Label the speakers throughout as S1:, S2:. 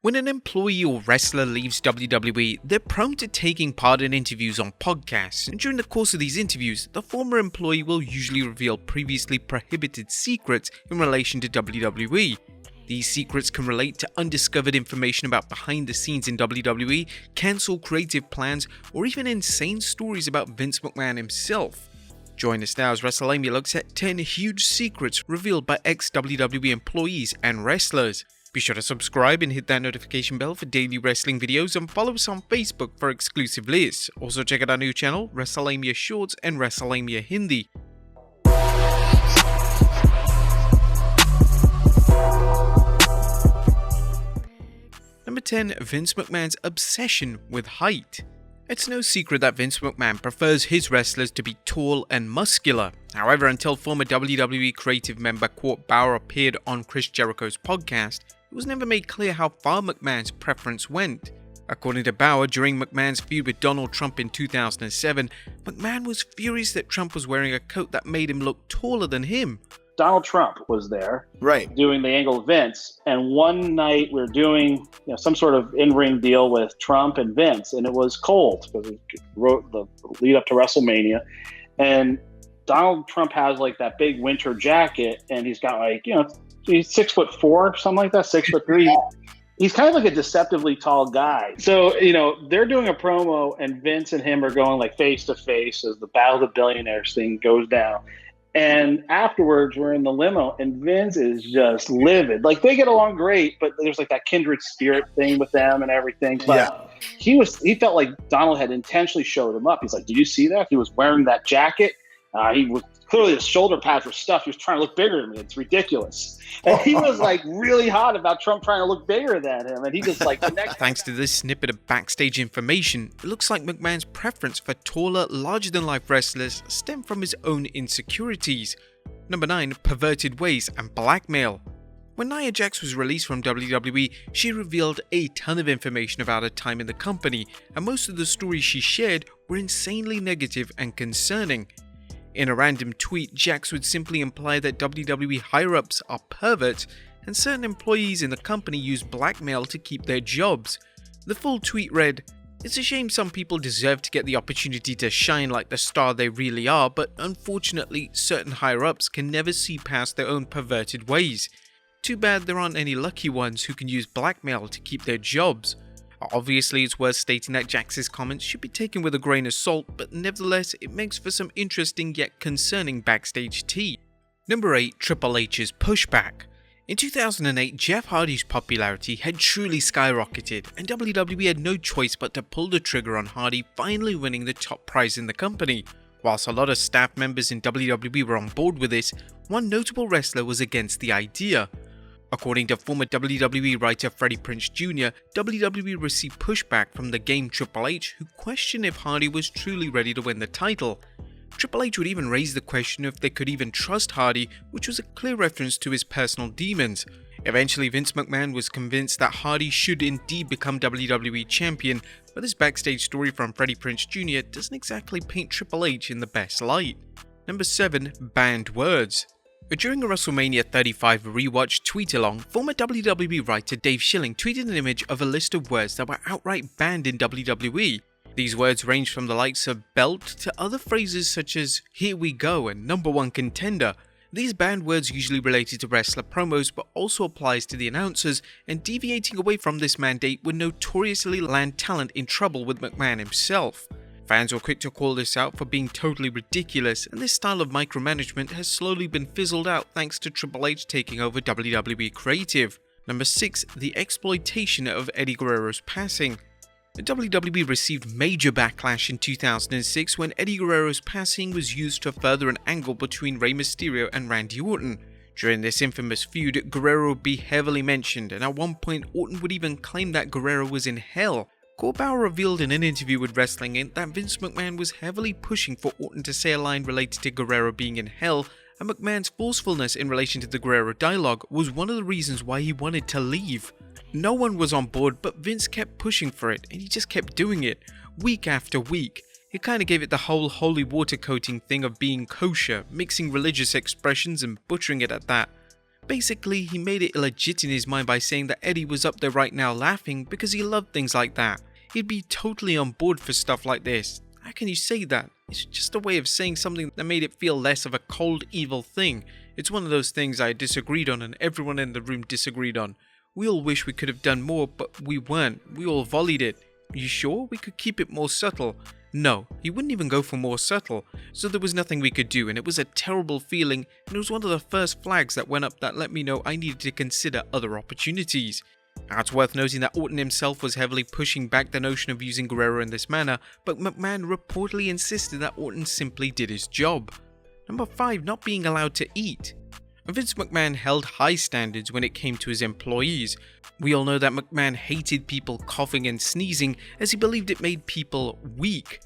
S1: When an employee or wrestler leaves WWE, they're prone to taking part in interviews on podcasts, and during the course of these interviews, the former employee will usually reveal previously prohibited secrets in relation to WWE. These secrets can relate to undiscovered information about behind the scenes in WWE, cancelled creative plans, or even insane stories about Vince McMahon himself. Join us now as Wrestlelamia looks at 10 huge secrets revealed by ex-WWE employees and wrestlers. Be sure to subscribe and hit that notification bell for daily wrestling videos, and follow us on Facebook for exclusive lists. Also check out our new channel, Wrestlelamia Shorts and Wrestlelamia Hindi. Number 10. Vince McMahon's obsession with height. It's no secret that Vince McMahon prefers his wrestlers to be tall and muscular. However, until former WWE creative member Court Bauer appeared on Chris Jericho's podcast, it was never made clear how far McMahon's preference went. According to Bauer, during McMahon's feud with Donald Trump in 2007, McMahon was furious that Trump was wearing a coat that made him look taller than him.
S2: Donald Trump was there,
S3: doing
S2: the angle of Vince, and one night we were doing some sort of in-ring deal with Trump and Vince, and it was cold because we wrote the lead up to WrestleMania, and Donald Trump has like that big winter jacket, and he's got he's 6'4", something like that, 6'3". He's kind of like a deceptively tall guy. So, they're doing a promo, and Vince and him are going like face to face as the Battle of the Billionaires thing goes down. And afterwards, we're in the limo, and Vince is just livid. Like, they get along great, but there's like that kindred spirit thing with them and everything. But he felt like Donald had intentionally showed him up. He's like, "Did you see that? He was wearing that jacket. He was clearly his shoulder pads were stuffed. He was trying to look bigger than me. It's ridiculous." And he was like really hot about Trump trying to look bigger than him. And he just like
S1: Thanks to this snippet of backstage information, it looks like McMahon's preference for taller, larger-than-life wrestlers stemmed from his own insecurities. Number 9. Perverted ways and blackmail. When Nia Jax was released from WWE, she revealed a ton of information about her time in the company, and most of the stories she shared were insanely negative and concerning. In a random tweet, Jax would simply imply that WWE higher-ups are perverts, and certain employees in the company use blackmail to keep their jobs. The full tweet read, "It's a shame some people deserve to get the opportunity to shine like the star they really are, but unfortunately, certain higher-ups can never see past their own perverted ways. Too bad there aren't any lucky ones who can use blackmail to keep their jobs." Obviously, it's worth stating that Jax's comments should be taken with a grain of salt, but nevertheless, it makes for some interesting yet concerning backstage tea. Number 8. Triple H's pushback. In 2008, Jeff Hardy's popularity had truly skyrocketed, and WWE had no choice but to pull the trigger on Hardy finally winning the top prize in the company. Whilst a lot of staff members in WWE were on board with this, one notable wrestler was against the idea. According to former WWE writer Freddie Prinze Jr., WWE received pushback from the Game Triple H, who questioned if Hardy was truly ready to win the title. Triple H would even raise the question if they could even trust Hardy, which was a clear reference to his personal demons. Eventually, Vince McMahon was convinced that Hardy should indeed become WWE Champion, but this backstage story from Freddie Prinze Jr. doesn't exactly paint Triple H in the best light. Number 7. Banned words. During a WrestleMania 35 rewatch tweet-along, former WWE writer Dave Schilling tweeted an image of a list of words that were outright banned in WWE. These words range from the likes of belt to other phrases such as "here we go" and "number one contender." These banned words usually related to wrestler promos, but also applies to the announcers, and deviating away from this mandate would notoriously land talent in trouble with McMahon himself. Fans were quick to call this out for being totally ridiculous, and this style of micromanagement has slowly been fizzled out thanks to Triple H taking over WWE creative. Number 6. The exploitation of Eddie Guerrero's passing. The WWE received major backlash in 2006 when Eddie Guerrero's passing was used to further an angle between Rey Mysterio and Randy Orton. During this infamous feud, Guerrero would be heavily mentioned, and at one point Orton would even claim that Guerrero was in hell. Court Bauer revealed in an interview with Wrestling Inc. that Vince McMahon was heavily pushing for Orton to say a line related to Guerrero being in hell, and McMahon's forcefulness in relation to the Guerrero dialogue was one of the reasons why he wanted to leave. No one was on board, but Vince kept pushing for it, and he just kept doing it, week after week. He kind of gave it the whole holy water coating thing of being kosher, mixing religious expressions and butchering it at that. Basically, he made it illegit in his mind by saying that Eddie was up there right now laughing because he loved things like that. He'd be totally on board for stuff like this. How can you say that? It's just a way of saying something that made it feel less of a cold, evil thing. It's one of those things I disagreed on and everyone in the room disagreed on. We all wish we could have done more, but we weren't. We all volleyed it. You sure we could keep it more subtle? No, he wouldn't even go for more subtle, so there was nothing we could do, and it was a terrible feeling, and it was one of the first flags that went up that let me know I needed to consider other opportunities. Now, it's worth noting that Orton himself was heavily pushing back the notion of using Guerrero in this manner, but McMahon reportedly insisted that Orton simply did his job. Number 5, not being allowed to eat. Vince McMahon held high standards when it came to his employees. We all know that McMahon hated people coughing and sneezing as he believed it made people weak.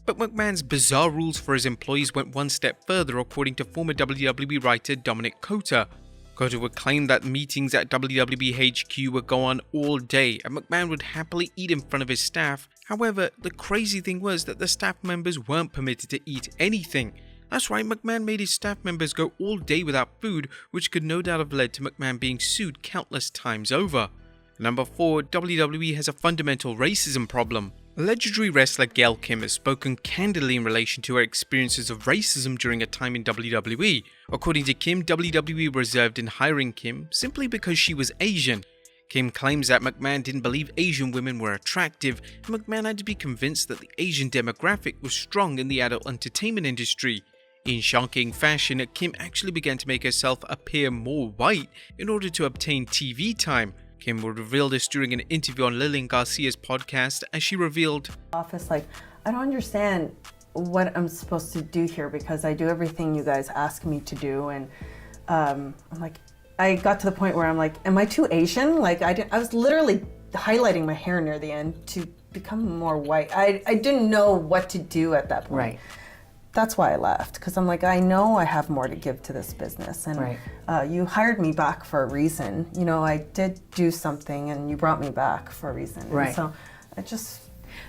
S1: But McMahon's bizarre rules for his employees went one step further, according to former WWE writer Dominic Cota. Cota would claim that meetings at WWE HQ would go on all day and McMahon would happily eat in front of his staff. However, the crazy thing was that the staff members weren't permitted to eat anything. That's right, McMahon made his staff members go all day without food, which could no doubt have led to McMahon being sued countless times over. Number 4, WWE has a fundamental racism problem. Legendary wrestler Gail Kim has spoken candidly in relation to her experiences of racism during her time in WWE. According to Kim, WWE reserved in hiring Kim simply because she was Asian. Kim claims that McMahon didn't believe Asian women were attractive, and McMahon had to be convinced that the Asian demographic was strong in the adult entertainment industry. In shocking fashion, Kim actually began to make herself appear more white in order to obtain TV time. Kim would reveal this during an interview on Lillian Garcia's podcast, as she revealed,
S3: "Office, like, I don't understand what I'm supposed to do here because I do everything you guys ask me to do, and I'm like, I got to the point where I'm like, am I too Asian? Like, I was literally highlighting my hair near the end to become more white. I didn't know what to do at that point.
S4: Right.
S3: That's why I left, because I'm like, I know I have more to give to this business, and
S4: right.
S3: You hired me back for a reason. You know, I did do something, and you brought me back for a reason.
S4: Right.
S3: And so I just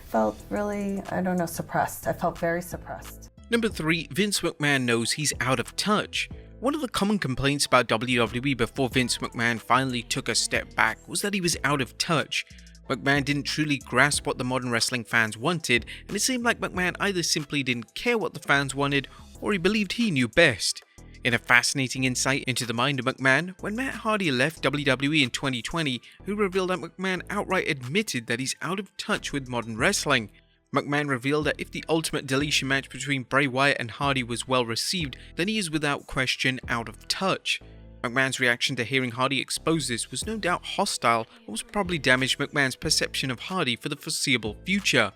S3: felt really, I don't know, suppressed. I felt very suppressed.
S1: Number 3, Vince McMahon knows he's out of touch. One of the common complaints about WWE before Vince McMahon finally took a step back was that he was out of touch. McMahon didn't truly grasp what the modern wrestling fans wanted, and it seemed like McMahon either simply didn't care what the fans wanted, or he believed he knew best. In a fascinating insight into the mind of McMahon, when Matt Hardy left WWE in 2020, he revealed that McMahon outright admitted that he's out of touch with modern wrestling. McMahon revealed that if the ultimate deletion match between Bray Wyatt and Hardy was well received, then he is without question out of touch. McMahon's reaction to hearing Hardy expose this was no doubt hostile and was probably damaged McMahon's perception of Hardy for the foreseeable future.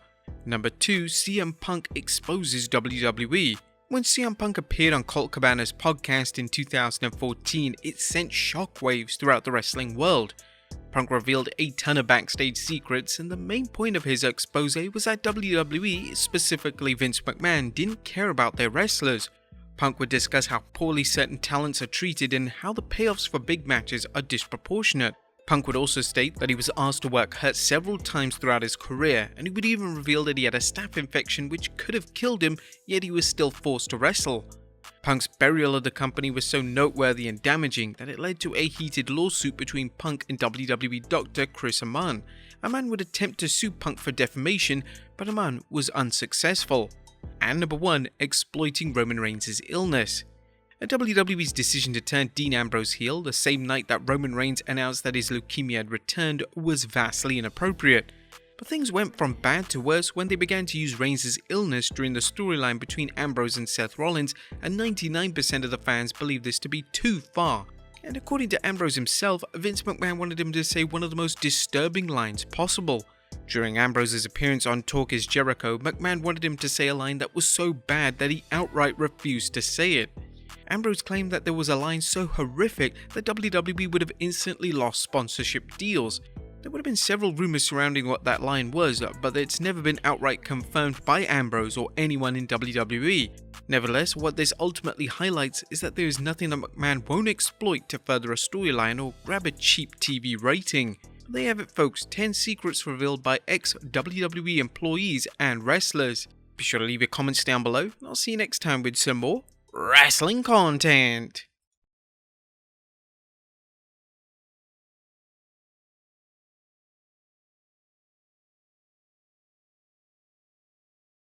S1: Number 2, CM Punk exposes WWE. When CM Punk appeared on Colt Cabana's podcast in 2014, it sent shockwaves throughout the wrestling world. Punk revealed a ton of backstage secrets, and the main point of his expose was that WWE, specifically Vince McMahon, didn't care about their wrestlers. Punk would discuss how poorly certain talents are treated and how the payoffs for big matches are disproportionate. Punk would also state that he was asked to work hurt several times throughout his career, and he would even reveal that he had a staph infection which could have killed him, yet he was still forced to wrestle. Punk's burial of the company was so noteworthy and damaging that it led to a heated lawsuit between Punk and WWE doctor Chris Amann. Amann would attempt to sue Punk for defamation, but Amann was unsuccessful. And number 1, exploiting Roman Reigns' illness. WWE's decision to turn Dean Ambrose heel the same night that Roman Reigns announced that his leukemia had returned was vastly inappropriate. But things went from bad to worse when they began to use Reigns' illness during the storyline between Ambrose and Seth Rollins, and 99% of the fans believed this to be too far. And according to Ambrose himself, Vince McMahon wanted him to say one of the most disturbing lines possible. During Ambrose's appearance on Talk Is Jericho, McMahon wanted him to say a line that was so bad that he outright refused to say it. Ambrose claimed that there was a line so horrific that WWE would have instantly lost sponsorship deals. There would have been several rumors surrounding what that line was, but it's never been outright confirmed by Ambrose or anyone in WWE. Nevertheless, what this ultimately highlights is that there is nothing that McMahon won't exploit to further a storyline or grab a cheap TV rating. There you have it, folks, 10 secrets revealed by ex-WWE employees and wrestlers. Be sure to leave your comments down below, and I'll see you next time with some more wrestling content.